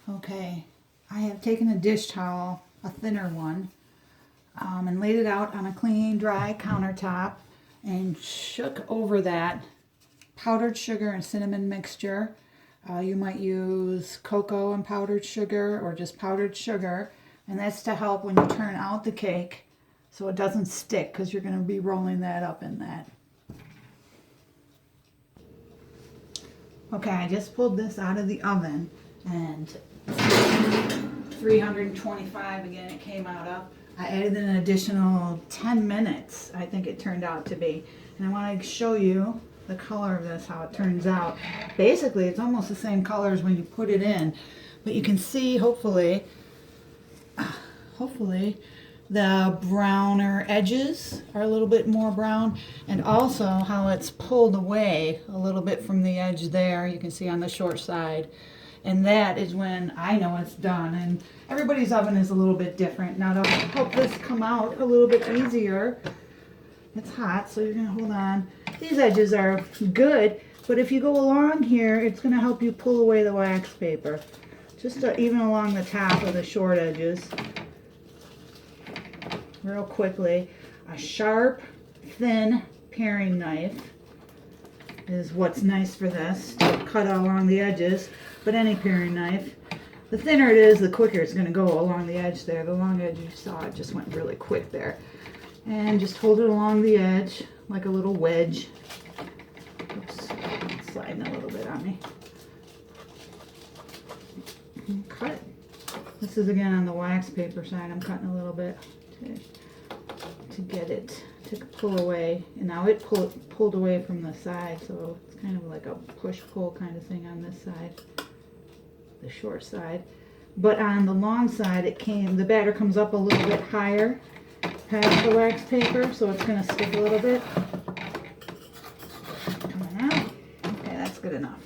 Okay, I have taken a dish towel, a thinner one, and laid it out on a clean, dry countertop and shook over that powdered sugar and cinnamon mixture. You might use cocoa and powdered sugar or just powdered sugar, and that's to help when you turn out the cake so it doesn't stick, because you're going to be rolling that up in that. Okay, I just pulled this out of the oven, and 325 again it came out of. I added an additional 10 minutes, I think it turned out to be. And I want to show you the color of this, how it turns out. Basically, it's almost the same color as when you put it in. But you can see, hopefully, the browner edges are a little bit more brown. And also how it's pulled away a little bit from the edge there. You can see on the short side. And that is when I know it's done. And everybody's oven is a little bit different. Now to help this come out a little bit easier, it's hot, so you're going to hold on. These edges are good, but if you go along here, it's going to help you pull away the wax paper. Just even along the top of the short edges. Real quickly. A sharp, thin paring knife is what's nice for this, to cut along the edges, but any paring knife. The thinner it is, the quicker it's going to go along the edge there. The long edge, you saw it just went really quick there. And just hold it along the edge like a little wedge. Oops, it's sliding a little bit on me. And cut it. This is again on the wax paper side. I'm cutting a little bit to get it to pull away. And now it pulled away from the side, so it's kind of like a push-pull kind of thing on this side, the short side. But on the long side, the batter comes up a little bit higher past the wax paper, so it's going to stick a little bit. Coming out. Okay, that's good enough.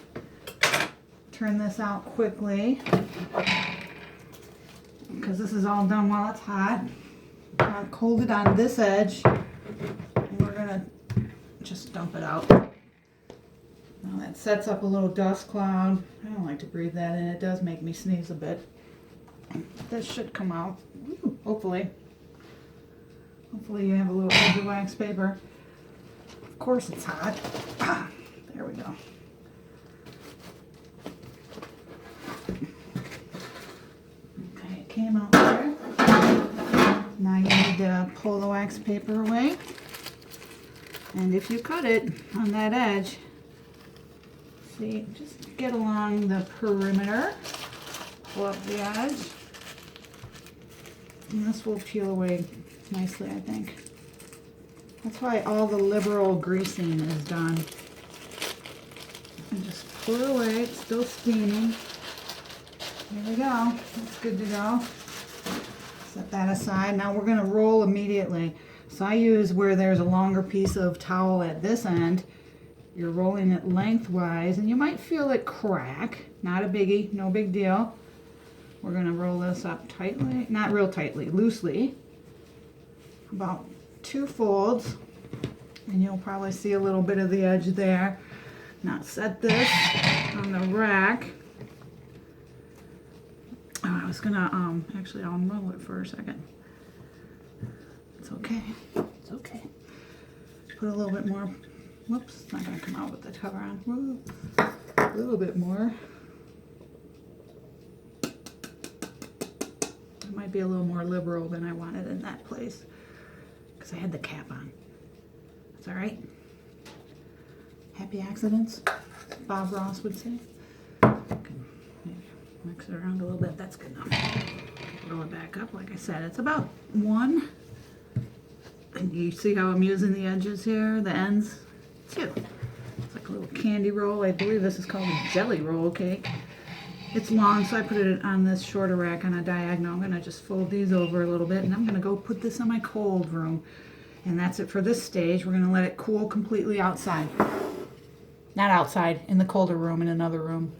Turn this out quickly, because this is all done while it's hot. I'll hold it on this edge, and we're going to just dump it out. Now that sets up a little dust cloud. I don't like to breathe that in. It does make me sneeze a bit. This should come out. Woo, hopefully. Hopefully you have a little edge of wax paper. Of course it's hot. There we go. Okay, it came out there. Now you need to pull the wax paper away. And if you cut it on that edge, see, just get along the perimeter. Pull up the edge. And this will peel away nicely, I think. That's why all the liberal greasing is done. And just pull it away. It's still steaming. There we go. That's good to go. Set that aside. Now we're going to roll immediately. So I use where there's a longer piece of towel at this end. You're rolling it lengthwise, and you might feel it crack. Not a biggie, no big deal. We're going to roll this up tightly, not real tightly, loosely. About 2 folds, and you'll probably see a little bit of the edge there. Now set this on the rack. Oh, I was going to, actually I'll unroll it for a second. It's okay, it's okay. Put a little bit more. Whoops, it's not going to come out with the cover on. Woo. A little bit more. It might be a little more liberal than I wanted in that place, because I had the cap on. That's all right. Happy accidents, Bob Ross would say. Mix it around a little bit. That's good enough. Roll it back up. Like I said, it's about 1. And you see how I'm using the edges here, the ends? 2. It's like a little candy roll. I believe this is called a jelly roll cake. It's long, so I put it on this shorter rack on a diagonal. I'm going to just fold these over a little bit, and I'm going to go put this in my cold room. And that's it for this stage. We're going to let it cool completely outside. Not outside, in the colder room, in another room.